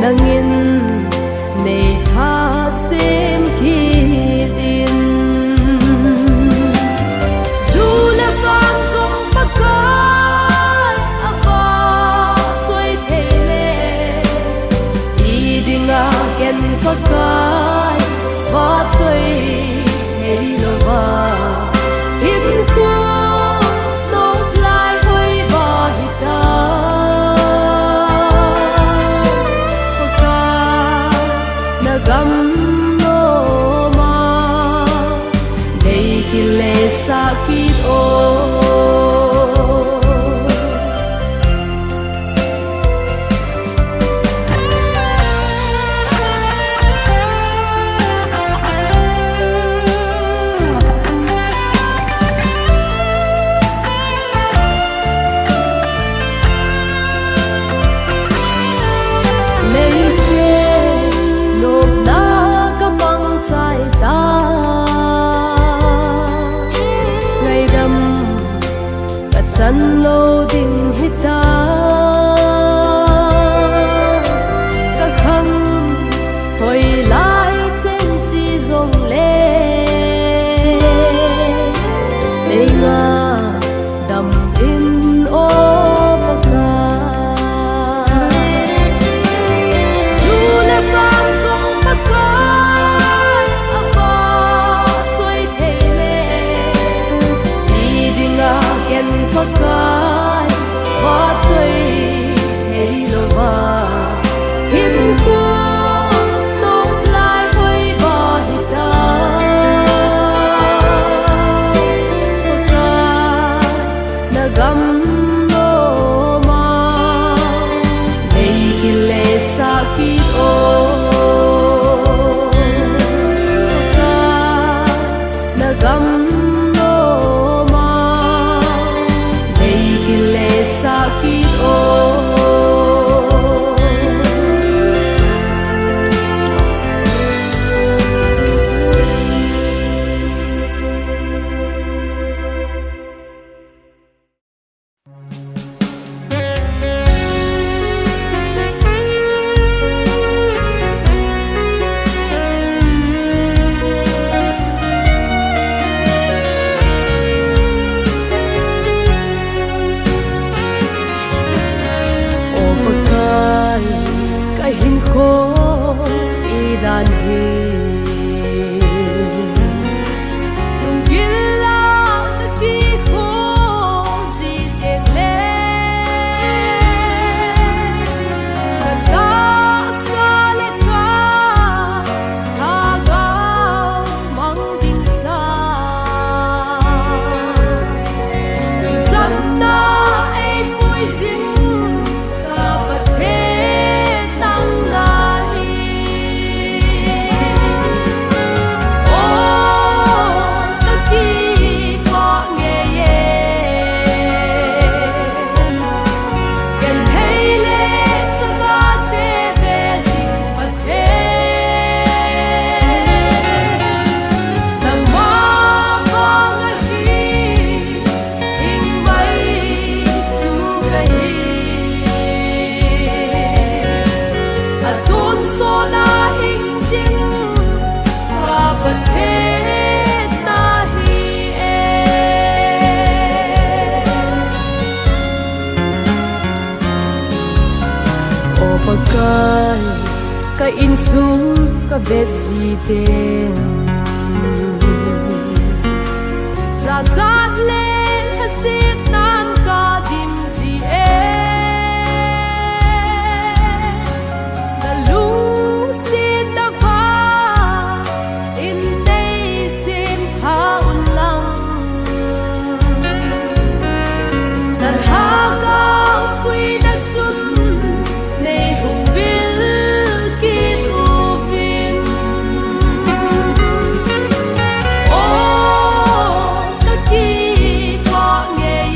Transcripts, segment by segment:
nangin nei tha sem ki din zula van song pakai ava choi thele I dinga ken pakai va choi thei lova him khu no lai hoi ba hita gam no ma dei ki le sakit o san lo ding hita ka khang hoi lai chen chi zong le nei nga dam in o paka zu le pam song paka ava choi thele I dinga ken pakai va choi hei lova him khu no lai hoi ba hita pakai na gam no ma hei ki le sakit o pakai na gam sakit o hin kho si dan he tung gila ta ki kho si teng le ta ta sa le ka tha ga mang ding sa tu chan na ai mui zin ka pathe pakai ka insum ka bet ziteng za za le hasit nan ka dim si na lung si ta va in dei sin ha un lang na ha ka pui na sun nghe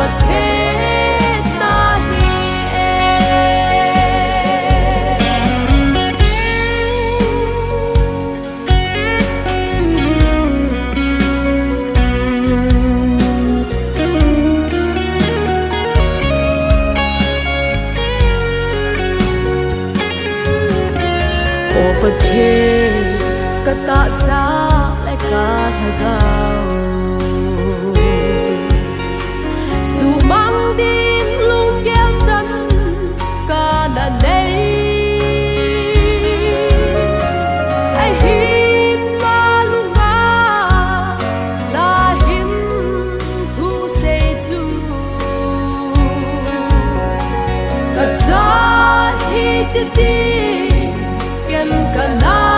ประเทศนาฮีเอโอประเทศกะตะสาและกาทะเกาสู่มังดินลุงแก้วจันกาดาเนยไอหินมาลุงมาลาหิมทูเซจูกะจาฮิตดีกันกันนา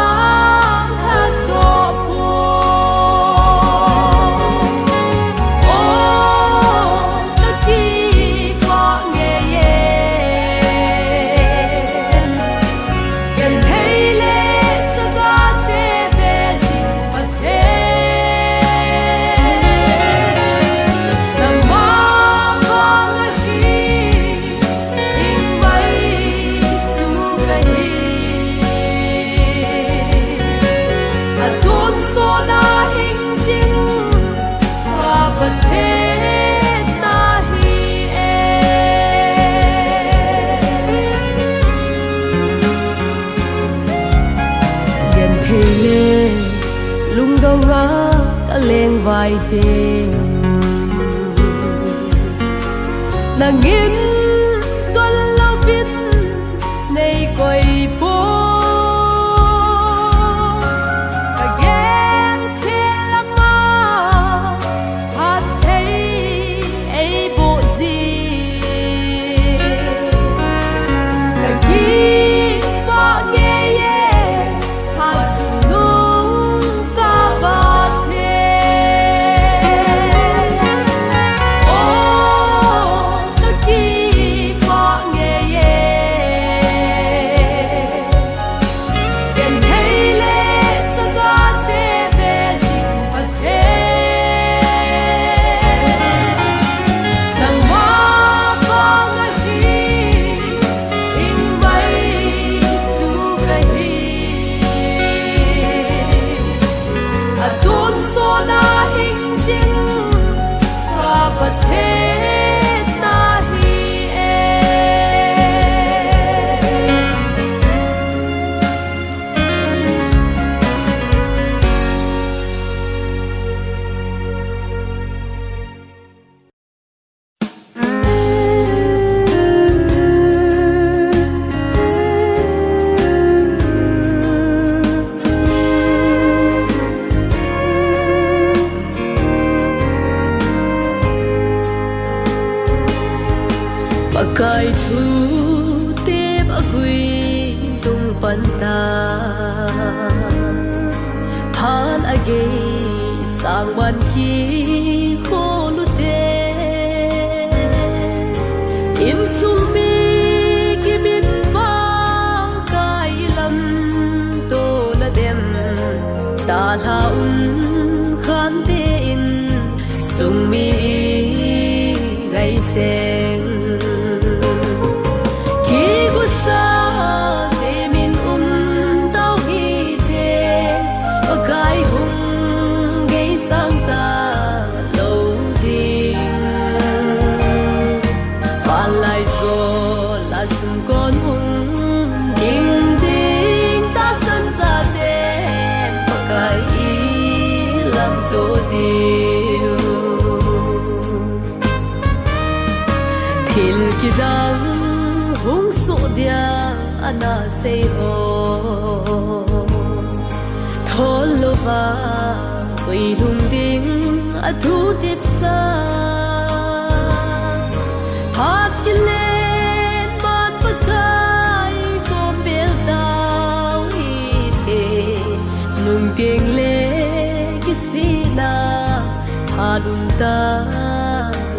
ลุงดงาตะเลงไว้เต็งนางยินดวนเล่าบินในก้อยโปกะแกงเทลังมาพัดเทไอโบซีกะกีบะเงเยฮัดสุประเทศนาฮีเอกายทูเต็บอกุยตุงปันตาทานอเกสร้างวันกีโคลุเตอินสุมีกิบินฟ้ากายลำโตละเดมตาลาขันเตอินสุมีไงเซงki dang hung su dia ana sei ho thol lova oi lung ding a thu tip sa hat ki len ban pakai ko bel dau hi te nung ding le ki sina ha lung ta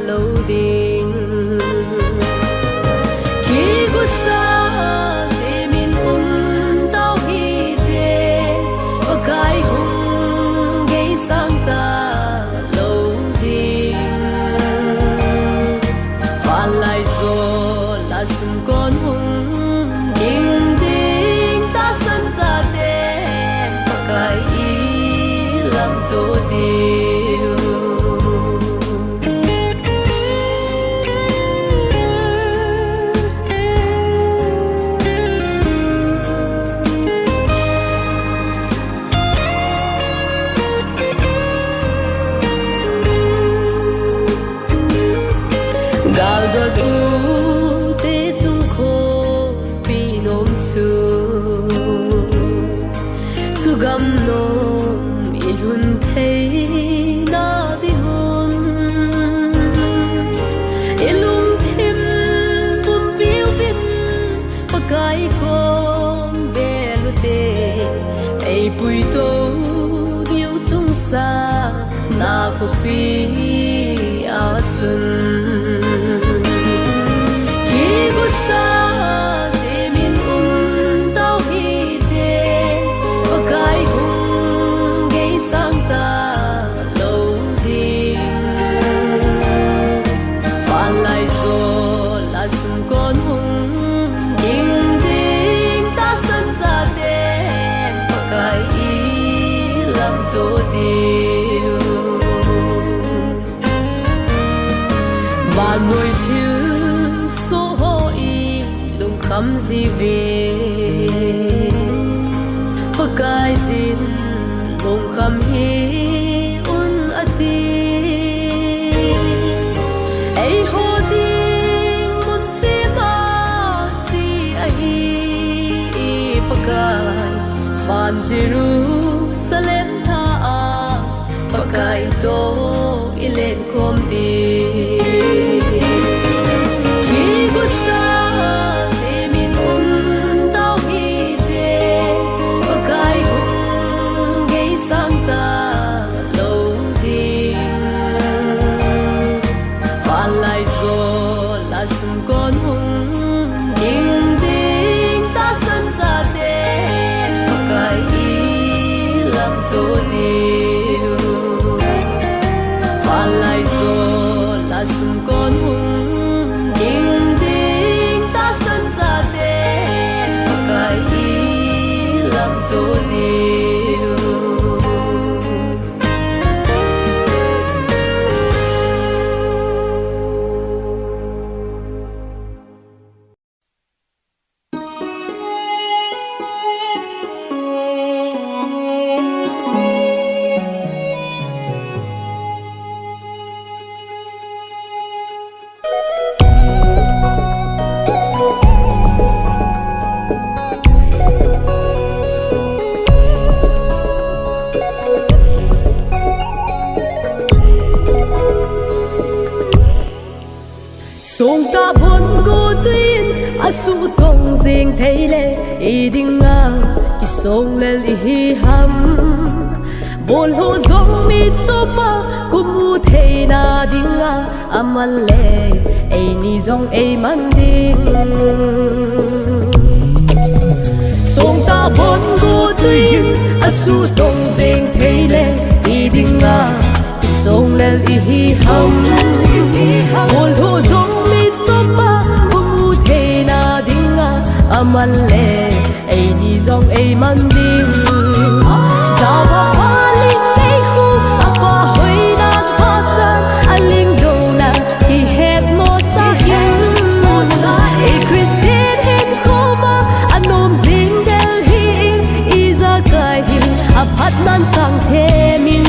lo ding cái hùng gây sang ta lâu đêm lam to deu gal da tu te chung kho pi nom su su gam nom ilun thei na di hun ilung thim bum piu vin pakai kom belu te ei pui to diu chung sa na ko pi a chun và nuôi thiếu số hội lùng khăm gì về và cái gì lùng khăm hi un ati ấy hồ tình một xí mà gì ấy và cái van Jerusalem tha và cái to ilen kom đi song ta bon go tin asu tong jing theile i dinga ki song lel hi ham bol ho zong mi chopa kumu theina dinga amal le ei ni zong ei man ding song ta bon go tin asu tong jing theile i dinga ki song lel hi ham bol ho zong chopa kumu theina dinga amal le ei ni zong ei man ding zawa paling nei hu apa hoina pa chan aling do na ki het mo sa hin e Christian hen koma anom jing del hi iza kai hin aphat nan sang the min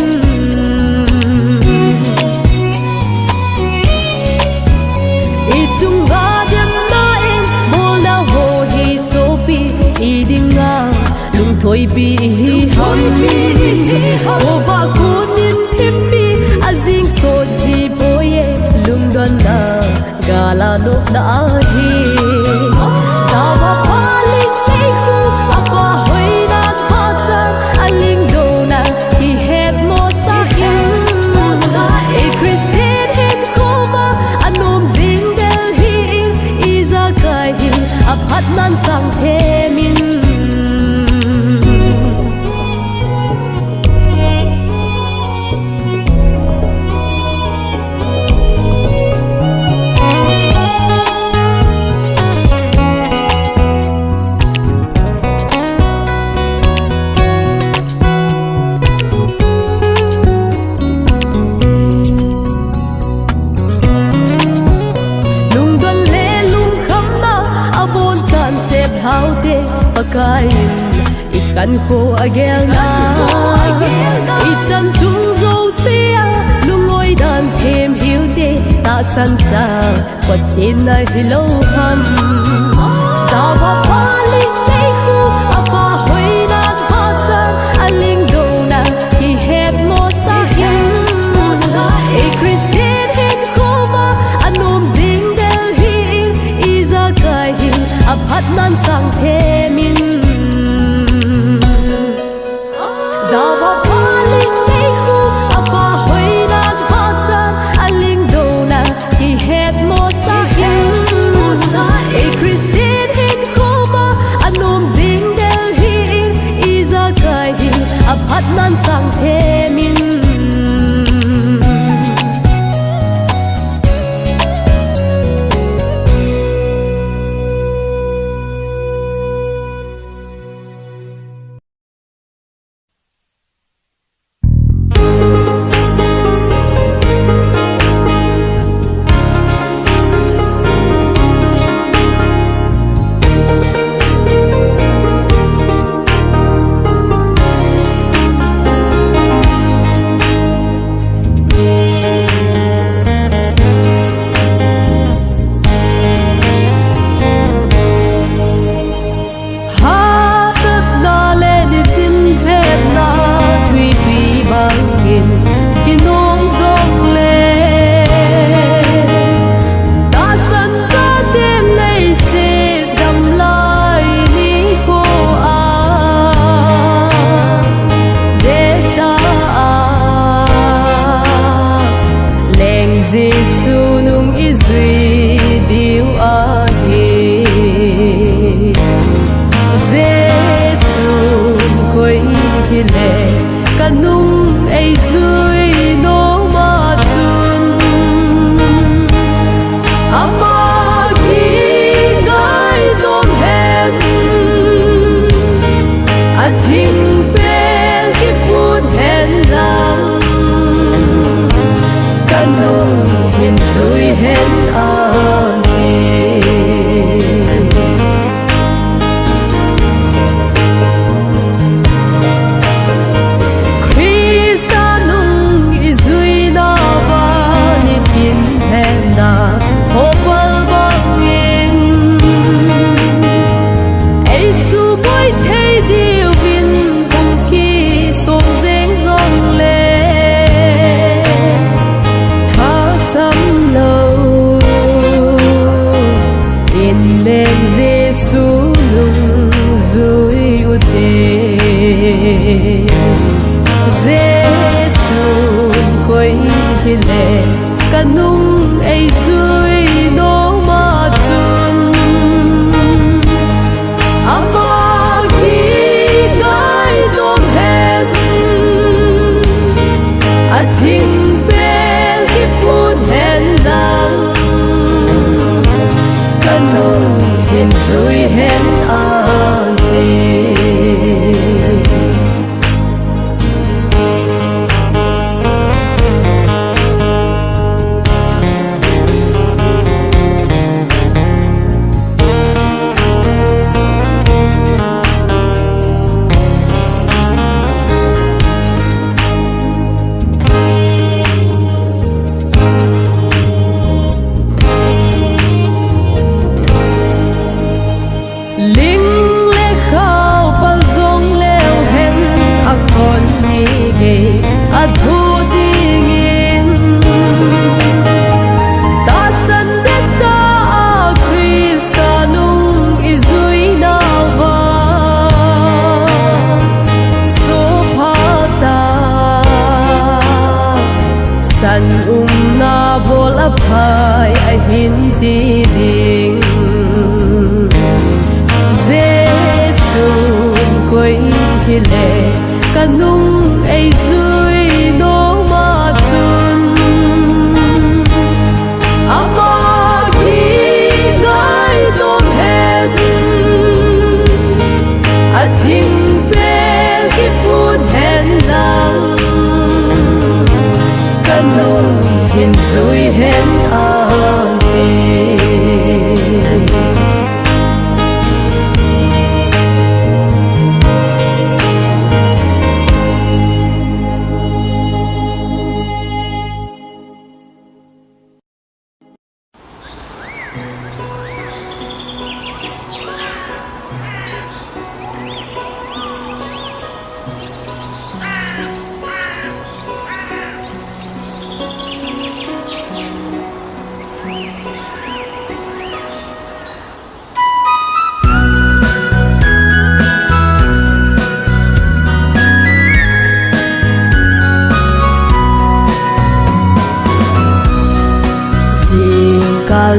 idinga lung thoi bi ham o ba kunin thimbi azing so ji boye lung don na gala no na hi zawa paling nei hu apa hoina pa chan aling do na ki het mo sa hin e Christian hen koma anom jing del hi iza kai hin aphat nan sang the min kai i kan ko agel na i chan chung zo sia lungoi dan thêm hiu te ta san cha quat chin na hilo ham za ba pa ling nei khu apa hoi na pa cha aling do na ki het mo sa him e Christian hen khoma anom jing del hi i za kai hi aphat nan sang the min za ba pa ling nei khu apa hoi na pa cha aling do na ki het mo sa him e Christian hen khoma anom jing del hi i za kai hi aphat nan sang the min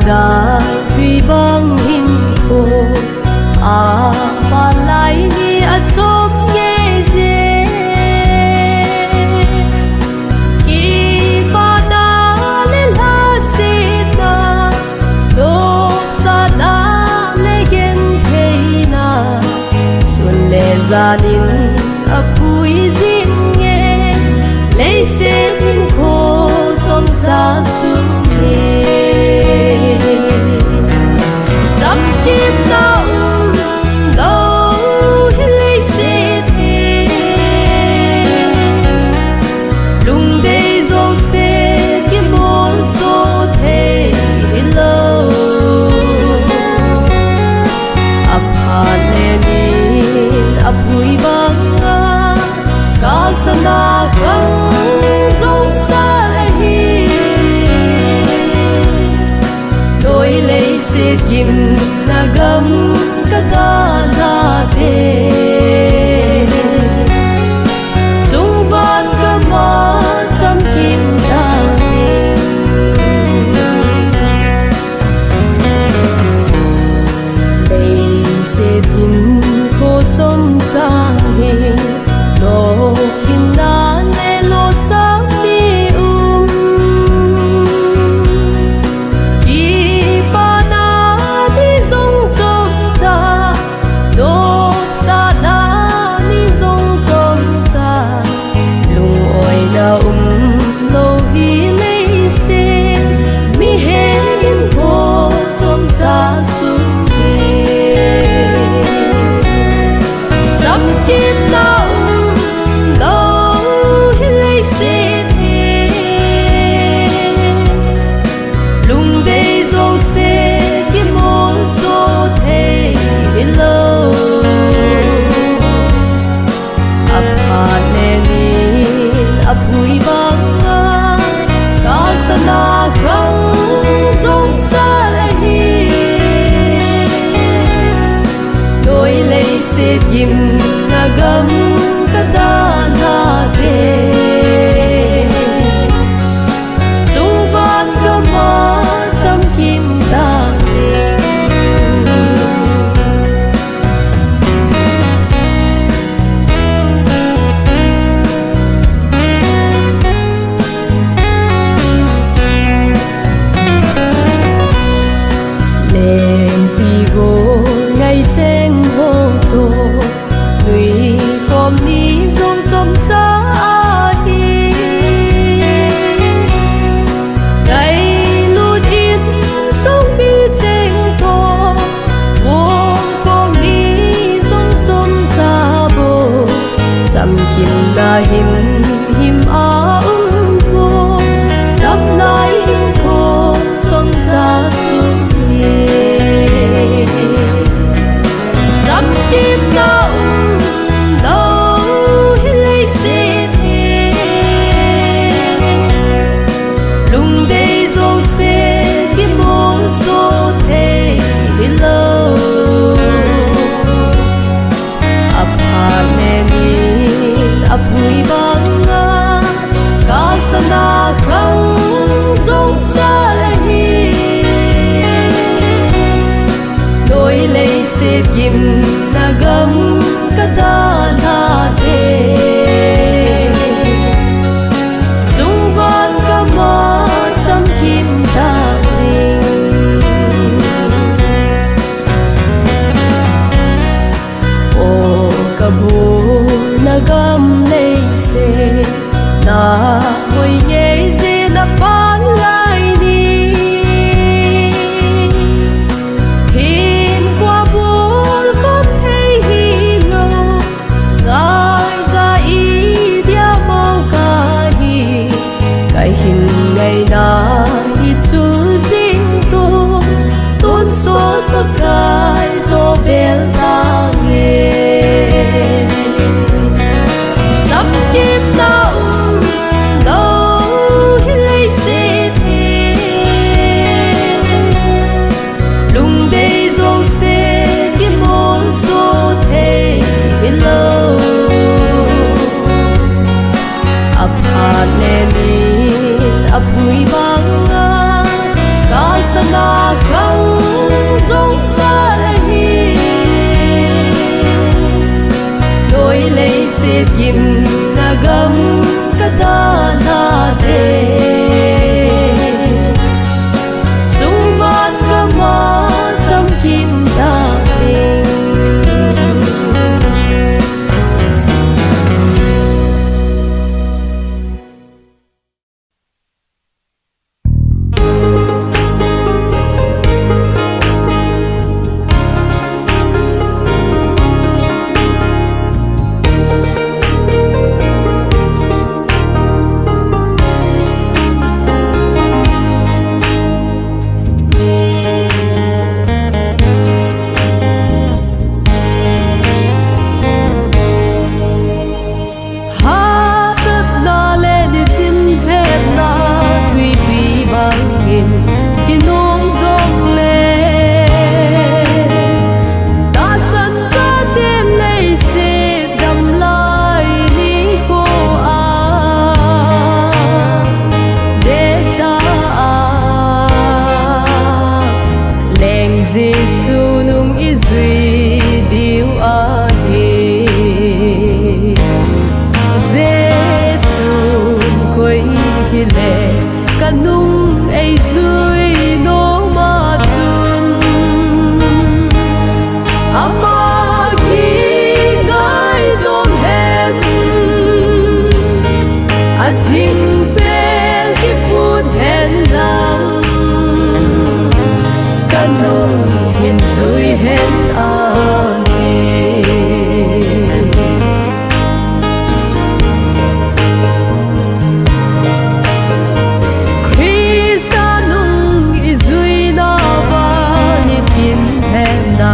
da tùy băng hin cô à và lại ni at sop nghe dễ khi ba da le la sita do sa da le gen thei na xuân le zanin apui zin nghe lấy se hin cô trong xa xuống kim nào đâu lấy sẽ thế lùng đây dấu sẽ kiếm môn số thế lâu ấp hàn lên ấp bụi băng cả sana khăng dòng xa hi đôi lấy sẽ kim gam kada na te sung van kama cham kim da lei se din ko chom cha he no kin na le lo sa ni apui banga kasana khang zong sa hi đôi lấy se kim nagam kada na te sung van kama cham kim ta kim na him a cô đắp lại cô son xa xuống ye dăm kim nào đâu lấy sẽ thế lùng đây dấu sẽ kiếm môn số thế lâu ấp hà nè apui banga kasana khang zong sa hi đôi lấy se kim nagam kada na te sung van kama cham kim ta o kabu nagam lấy se na hồi nhẹ dê na bán lại đi hiền qua buồn không thấy hi ngờ ngài ra ý dia mau cả hi cái hình ngày na hi chú dinh tu tôn số bất cái do về ta nghe kim nào đâu da na de sung van ga ma cham kim da ding Giêsu nung izui diu a hi Giêsu koi hi le kanung ei zui no ma chun ama ki ngai dom hen a thing pel ki put hen lang kanung hin zui hen a Krista nung izui na ba ni tin hem na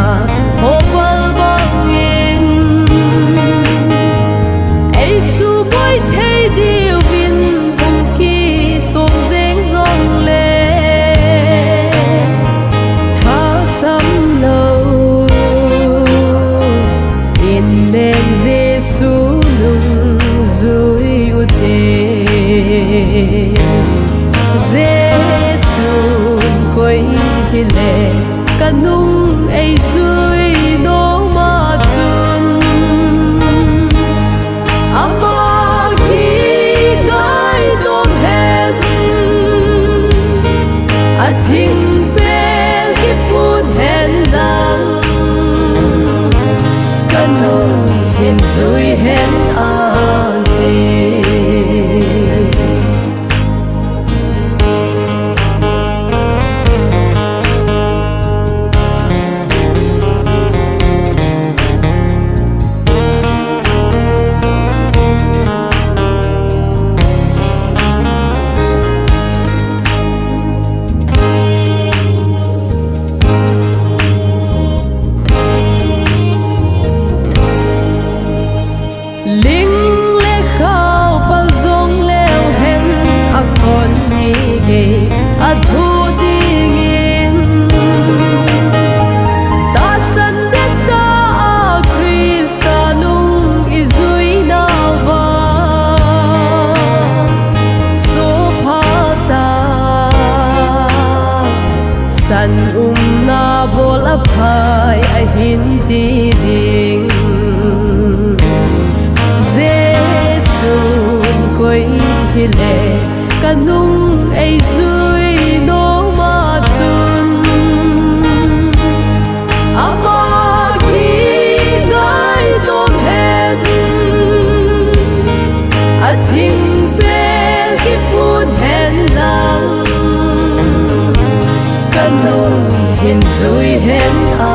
hopal bangin ei su boy thei diu bin hum ki song zeng zong le Giêsu nung zui u te Giêsu koi hi le kanung ei zui no ma chun ama ki ngai dom hen a thing pel ki put hen lang kanung hin zui hen a san na bol a phai a hin ti ding Giêsu koi hi le kanung ei zui no ma chun ama ki ngai dom hen a thing pel ki put hen lang kanung hin zui hen a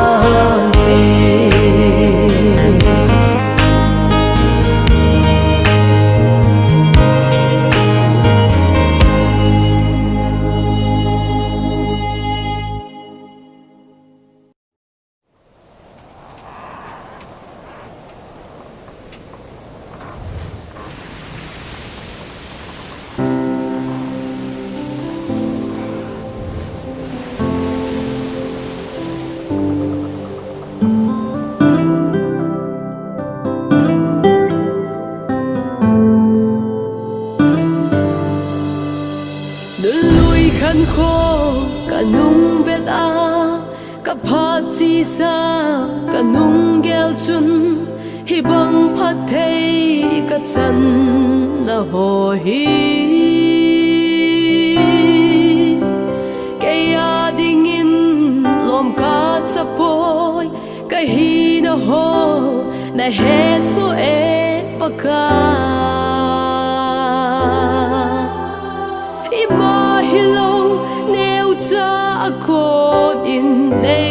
khăn khô cả nung bet a cả pha chi sa cả nung gel chun hi bang phat thei ka chan la ho hi ke ya ding in lom ka sapoi ka hi na ho na he so e paka ima hilo neu cha akod in le